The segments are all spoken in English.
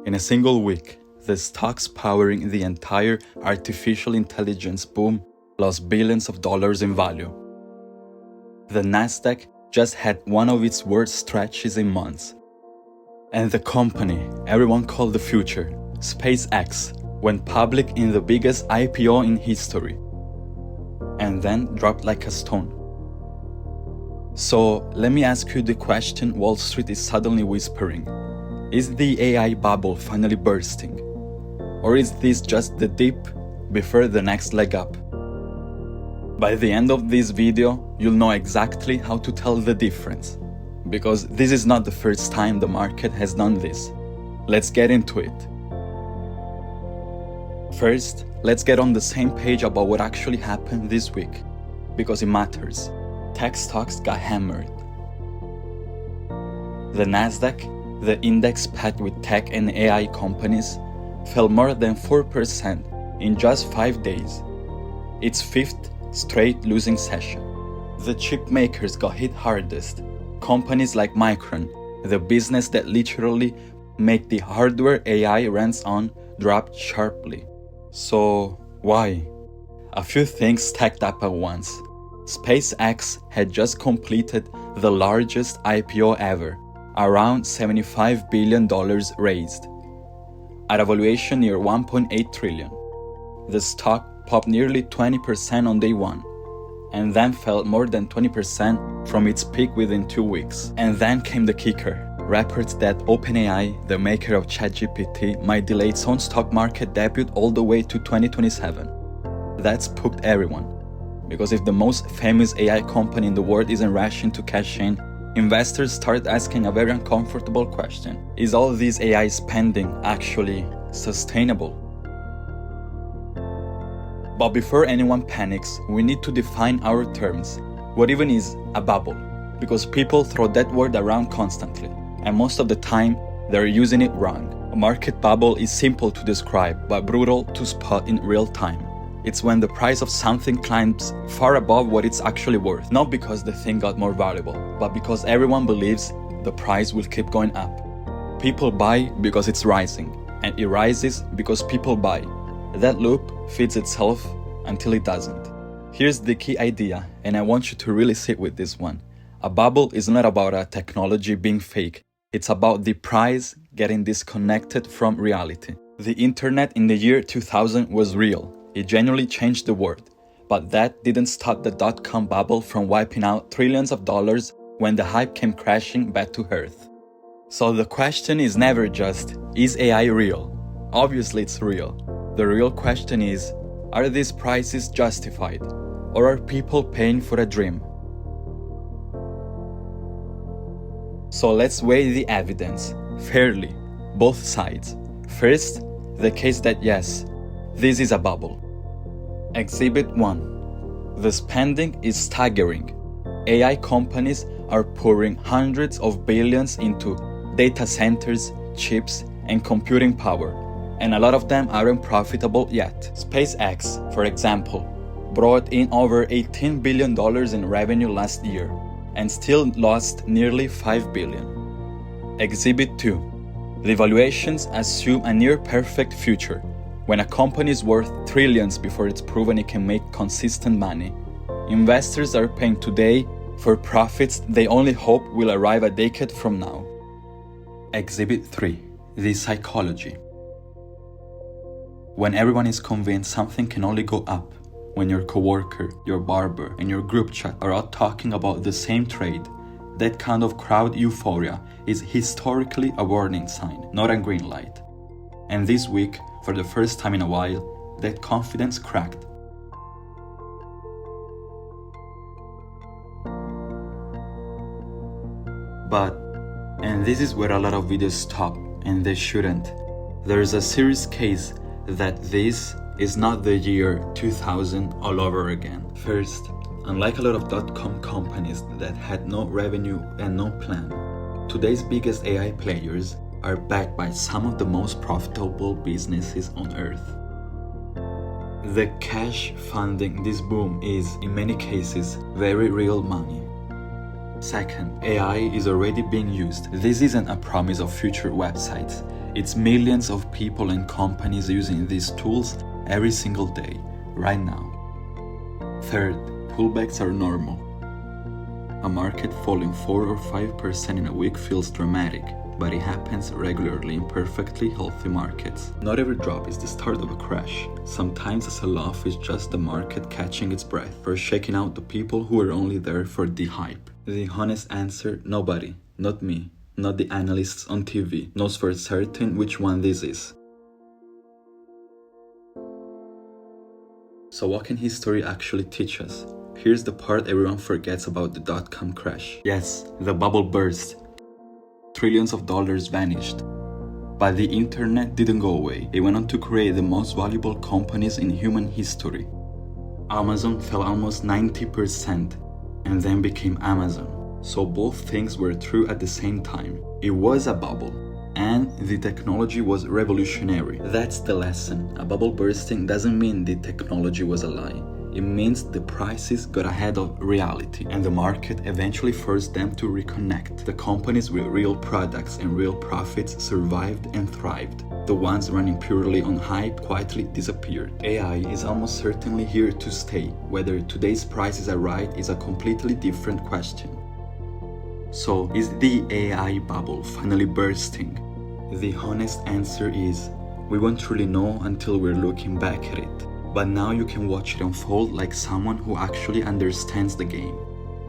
In a single week, the stocks powering the entire artificial intelligence boom lost billions of dollars in value. The Nasdaq just had one of its worst stretches in months. And the company everyone called the future, SpaceX, went public in the biggest IPO in history, and then dropped like a stone. So let me ask you the question Wall Street is suddenly whispering. Is the AI bubble finally bursting? Or is this just the dip before the next leg up? By the end of this video, you'll know exactly how to tell the difference, because this is not the first time the market has done this. Let's get into it. First, let's get on the same page about what actually happened this week, because it matters. Tech stocks got hammered. The Nasdaq, the index packed with tech and AI companies, fell more than 4% in just 5 days, its fifth straight losing session. The chipmakers got hit hardest. Companies like Micron, the business that literally make the hardware AI runs on, dropped sharply. So why? A few things stacked up at once. SpaceX had just completed the largest IPO ever, around $75 billion raised, at a valuation near $1.8 trillion. The stock popped nearly 20% on day one, and then fell more than 20% from its peak within 2 weeks. And then came the kicker. Reports that OpenAI, the maker of ChatGPT, might delay its own stock market debut all the way to 2027. That spooked everyone, because if the most famous AI company in the world isn't rushing to cash in, investors start asking a very uncomfortable question. Is all this AI spending actually sustainable? But before anyone panics, we need to define our terms. What even is a bubble? Because people throw that word around constantly, and most of the time, they're using it wrong. A market bubble is simple to describe, but brutal to spot in real time. It's when the price of something climbs far above what it's actually worth, not because the thing got more valuable, but because everyone believes the price will keep going up. People buy because it's rising, and it rises because people buy. That loop feeds itself until it doesn't. Here's the key idea, and I want you to really sit with this one. A bubble is not about a technology being fake. It's about the price getting disconnected from reality. The internet in the year 2000 was real. It genuinely changed the world. But that didn't stop the dot-com bubble from wiping out trillions of dollars when the hype came crashing back to earth. So the question is never just, is AI real? Obviously it's real. The real question is, are these prices justified? Or are people paying for a dream? So let's weigh the evidence, fairly, both sides. First, the case that yes, this is a bubble. Exhibit 1. The spending is staggering. AI companies are pouring hundreds of billions into data centers, chips, and computing power, and a lot of them aren't profitable yet. SpaceX, for example, brought in over $18 billion in revenue last year, and still lost nearly $5 billion. Exhibit 2. The valuations assume a near-perfect future, when a company is worth trillions before it's proven it can make consistent money. Investors are paying today for profits they only hope will arrive a decade from now. Exhibit 3. The psychology. When everyone is convinced something can only go up, when your coworker, your barber, and your group chat are all talking about the same trade, that kind of crowd euphoria is historically a warning sign, not a green light. And this week, for the first time in a while, that confidence cracked. But, and this is where a lot of videos stop, and they shouldn't, there is a serious case that this is not the year 2000 all over again. First, unlike a lot of dot-com companies that had no revenue and no plan, today's biggest AI players are backed by some of the most profitable businesses on earth. The cash funding this boom is, in many cases, very real money. Second, AI is already being used. This isn't a promise of future websites. It's millions of people and companies using these tools every single day, right now. Third, pullbacks are normal. A market falling 4 or 5% in a week feels dramatic, but it happens regularly in perfectly healthy markets. Not every drop is the start of a crash. Sometimes a sell-off is just the market catching its breath or shaking out the people who are only there for the hype. The honest answer, nobody, not me, not the analysts on TV, knows for certain which one this is. So what can history actually teach us? Here's the part everyone forgets about the dot-com crash. Yes, the bubble burst. Trillions of dollars vanished. But the internet didn't go away. It went on to create the most valuable companies in human history. Amazon fell almost 90% and then became Amazon. So both things were true at the same time. It was a bubble, and the technology was revolutionary. That's the lesson. A bubble bursting doesn't mean the technology was a lie. It means the prices got ahead of reality, and the market eventually forced them to reconnect. The companies with real products and real profits survived and thrived. The ones running purely on hype quietly disappeared. AI is almost certainly here to stay. Whether today's prices are right is a completely different question. So, is the AI bubble finally bursting? The honest answer is, we won't truly know until we're looking back at it. But now you can watch it unfold like someone who actually understands the game,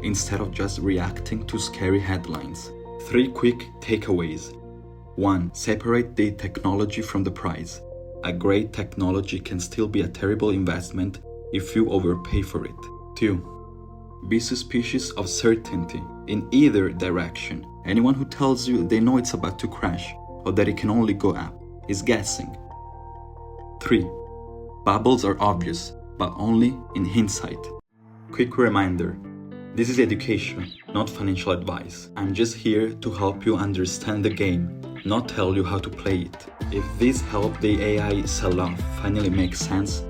instead of just reacting to scary headlines. 3 quick takeaways. 1. Separate the technology from the price. A great technology can still be a terrible investment if you overpay for it. 2. Be suspicious of certainty in either direction. Anyone who tells you they know it's about to crash or that it can only go up is guessing. 3. Bubbles are obvious, but only in hindsight. Quick reminder, this is education, not financial advice. I'm just here to help you understand the game, not tell you how to play it. If this helped the AI sell-off finally make sense,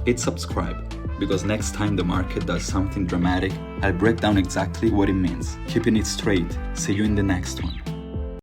hit subscribe, because next time the market does something dramatic, I'll break down exactly what it means. Keeping it straight. See you in the next one.